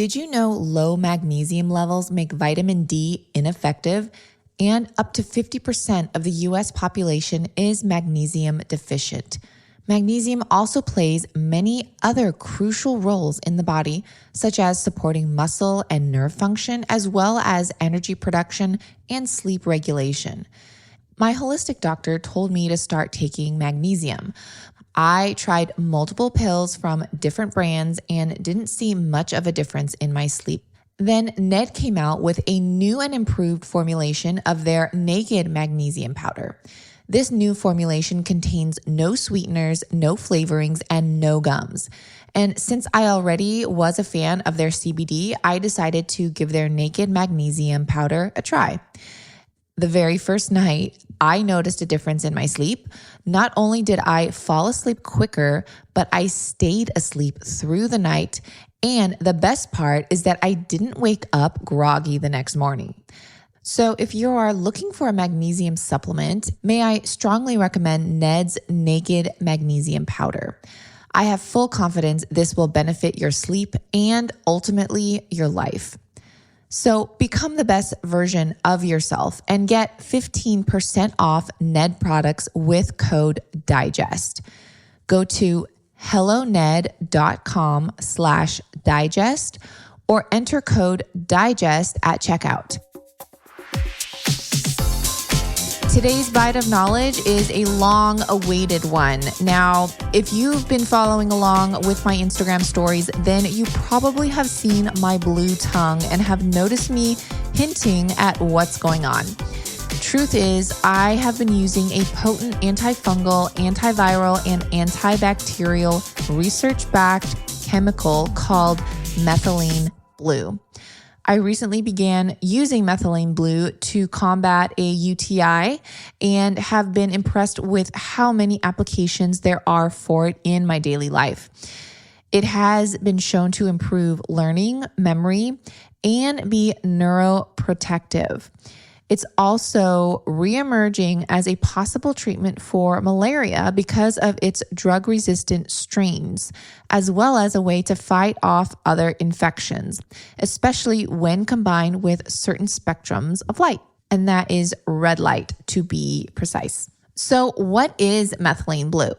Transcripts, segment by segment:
Did you know low magnesium levels make vitamin D ineffective? And up to 50% of the US population is magnesium deficient. Magnesium also plays many other crucial roles in the body, such as supporting muscle and nerve function, as well as energy production and sleep regulation. My holistic doctor told me to start taking magnesium. I tried multiple pills from different brands and didn't see much of a difference in my sleep. Then Ned came out with a new and improved formulation of their naked magnesium powder. This new formulation contains no sweeteners, no flavorings, and no gums. And since I already was a fan of their CBD, I decided to give their naked magnesium powder a try. The very first night, I noticed a difference in my sleep. Not only did I fall asleep quicker, but I stayed asleep through the night. And the best part is that I didn't wake up groggy the next morning. So if you are looking for a magnesium supplement, may I strongly recommend Ned's Naked Magnesium Powder. I have full confidence this will benefit your sleep and ultimately your life. So become the best version of yourself and get 15% off Ned products with code DIGEST. Go to helloned.com/digest or enter code DIGEST at checkout. Today's bite of knowledge is a long-awaited one. Now, if you've been following along with my Instagram stories, then you probably have seen my blue tongue and have noticed me hinting at what's going on. Truth is, I have been using a potent antifungal, antiviral, and antibacterial research-backed chemical called Methylene Blue. I recently began using Methylene Blue to combat a UTI and have been impressed with how many applications there are for it in my daily life. It has been shown to improve learning, memory, and be neuroprotective. It's also reemerging as a possible treatment for malaria because of its drug-resistant strains, as well as a way to fight off other infections, especially when combined with certain spectrums of light, and that is red light to be precise. So what is methylene blue?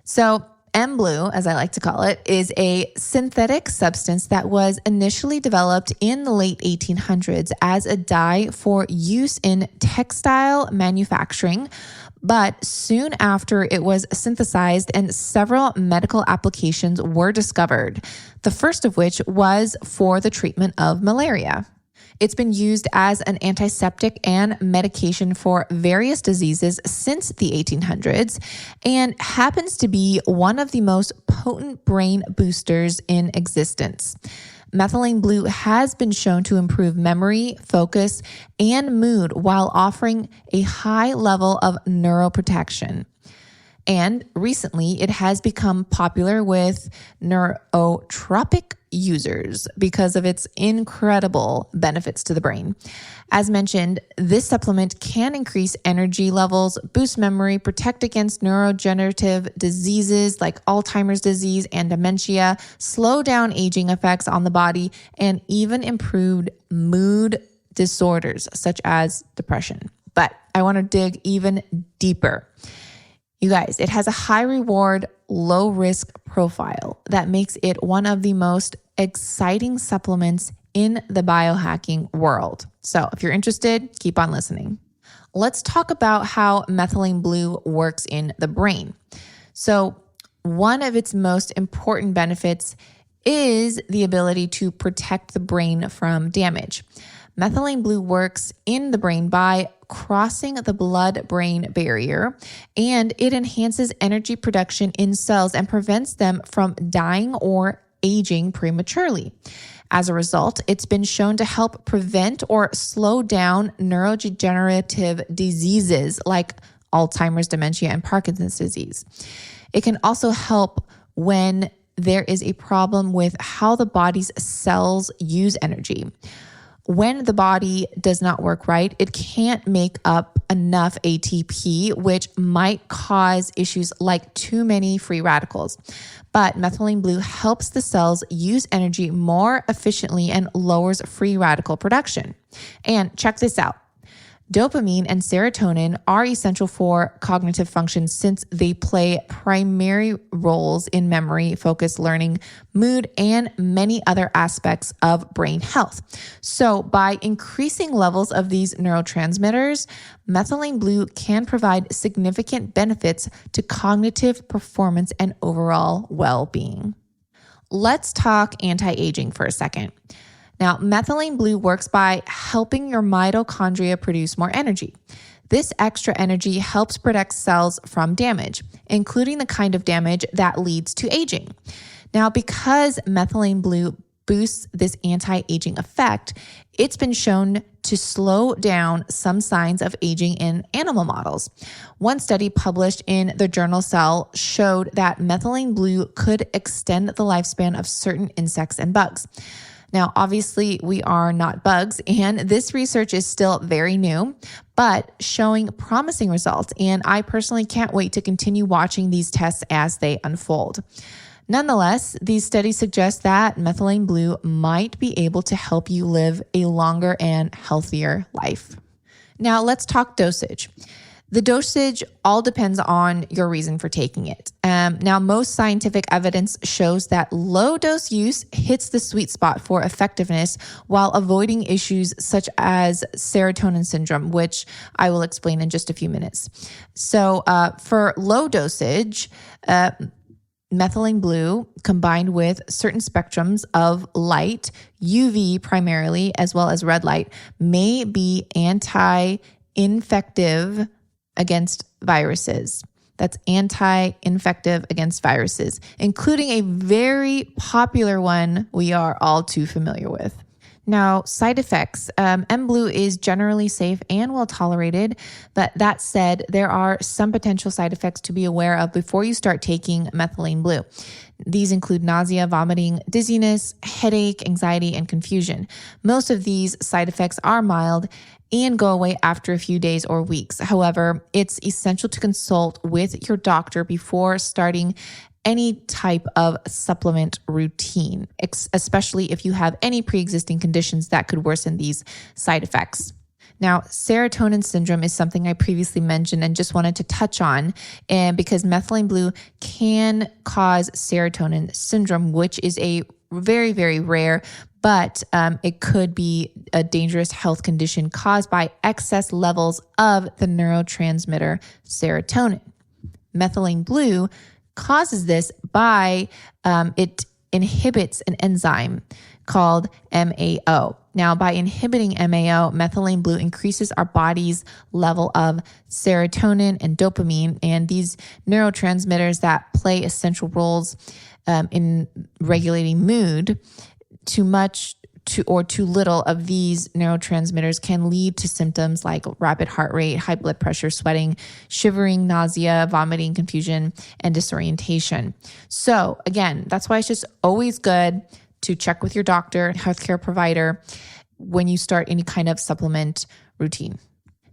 So M-Blue, as I like to call it, is a synthetic substance that was initially developed in the late 1800s as a dye for use in textile manufacturing, but soon after it was synthesized and several medical applications were discovered, the first of which was for the treatment of malaria. It's been used as an antiseptic and medication for various diseases since the 1800s and happens to be one of the most potent brain boosters in existence. Methylene Blue has been shown to improve memory, focus, and mood while offering a high level of neuroprotection. And recently, it has become popular with neurotropic users because of its incredible benefits to the brain. As mentioned, this supplement can increase energy levels, boost memory, protect against neurodegenerative diseases like Alzheimer's disease and dementia, slow down aging effects on the body, and even improve mood disorders such as depression. But I want to dig even deeper. You guys, it has a high reward, low risk profile that makes it one of the most exciting supplements in the biohacking world. So if you're interested, keep on listening. Let's talk about how methylene blue works in the brain. So one of its most important benefits is the ability to protect the brain from damage. Methylene blue works in the brain by crossing the blood-brain barrier, and it enhances energy production in cells and prevents them from dying or aging prematurely. As a result, it's been shown to help prevent or slow down neurodegenerative diseases like Alzheimer's, dementia, and Parkinson's disease. It can also help when there is a problem with how the body's cells use energy. When the body does not work right, it can't make up enough ATP, which might cause issues like too many free radicals. But methylene blue helps the cells use energy more efficiently and lowers free radical production. And check this out. Dopamine and serotonin are essential for cognitive function since they play primary roles in memory, focus, learning, mood, and many other aspects of brain health. So by increasing levels of these neurotransmitters, methylene blue can provide significant benefits to cognitive performance and overall well-being. Let's talk anti-aging for a second. Now, methylene blue works by helping your mitochondria produce more energy. This extra energy helps protect cells from damage, including the kind of damage that leads to aging. Now, because methylene blue boosts this anti-aging effect, it's been shown to slow down some signs of aging in animal models. One study published in the journal Cell showed that methylene blue could extend the lifespan of certain insects and bugs. Now, obviously, we are not bugs, and this research is still very new, but showing promising results. And I personally can't wait to continue watching these tests as they unfold. Nonetheless, these studies suggest that methylene blue might be able to help you live a longer and healthier life. Now, let's talk dosage. The dosage all depends on your reason for taking it. Now, most scientific evidence shows that low dose use hits the sweet spot for effectiveness while avoiding issues such as serotonin syndrome, which I will explain in just a few minutes. So for low dosage, methylene blue combined with certain spectrums of light, UV primarily, as well as red light, may be anti-infective against viruses. That's anti-infective against viruses, including a very popular one we are all too familiar with. Now, side effects. M-Blue is generally safe and well tolerated, but that said, there are some potential side effects to be aware of before you start taking methylene blue. These include nausea, vomiting, dizziness, headache, anxiety, and confusion. Most of these side effects are mild and go away after a few days or weeks. However, it's essential to consult with your doctor before starting any type of supplement routine, especially if you have any pre-existing conditions that could worsen these side effects. Now, serotonin syndrome is something I previously mentioned and just wanted to touch on, and because methylene blue can cause serotonin syndrome, which is a very, very rare, but it could be a dangerous health condition caused by excess levels of the neurotransmitter serotonin. Methylene blue causes this by it inhibits an enzyme called MAO. Now, by inhibiting MAO, methylene blue increases our body's level of serotonin and dopamine, and these neurotransmitters that play essential roles in regulating mood. Too much or too little of these neurotransmitters can lead to symptoms like rapid heart rate, high blood pressure, sweating, shivering, nausea, vomiting, confusion, and disorientation. So again, that's why it's just always good to check with your doctor, healthcare provider when you start any kind of supplement routine.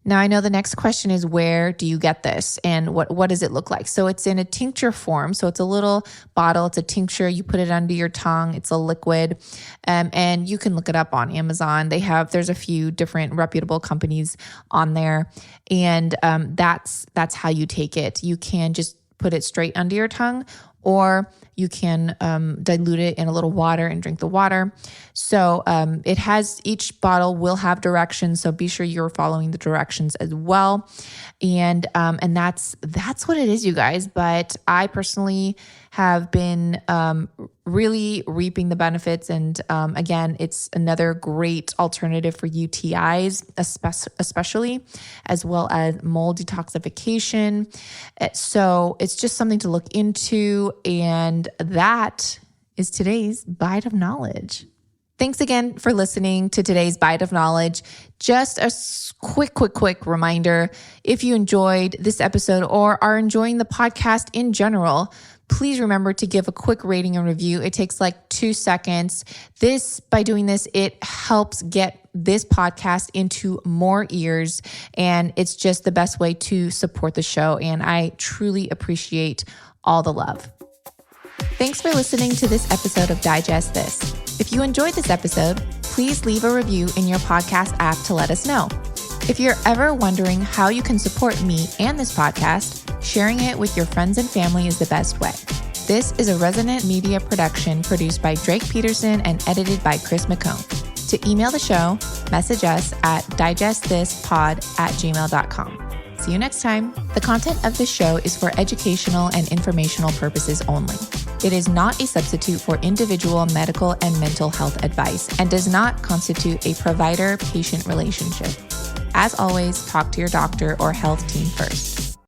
Now, I know the next question is, where do you get this and what does it look like? So it's in a tincture form. So it's a little bottle. It's a tincture. You put it under your tongue. It's a liquid. And you can look it up on Amazon. There's a few different reputable companies on there. And that's how you take it. You can just put it straight under your tongue, or you can dilute it in a little water and drink the water. So each bottle will have directions. So be sure you're following the directions as well. And that's what it is, you guys. But I personally have been really reaping the benefits. And again, it's another great alternative for UTIs, especially, as well as mold detoxification. So it's just something to look into. And that is today's Bite of Knowledge. Thanks again for listening to today's Bite of Knowledge. Just a quick reminder, if you enjoyed this episode or are enjoying the podcast in general, please remember to give a quick rating and review. It takes like 2 seconds. By doing this, it helps get this podcast into more ears, and it's just the best way to support the show. And I truly appreciate all the love. Thanks for listening to this episode of Digest This. If you enjoyed this episode, please leave a review in your podcast app to let us know. If you're ever wondering how you can support me and this podcast, sharing it with your friends and family is the best way. This is a Resonant Media production produced by Drake Peterson and edited by Chris McComb. To email the show, message us at digestthispod@gmail.com. See you next time. The content of this show is for educational and informational purposes only. It is not a substitute for individual medical and mental health advice and does not constitute a provider-patient relationship. As always, talk to your doctor or health team first.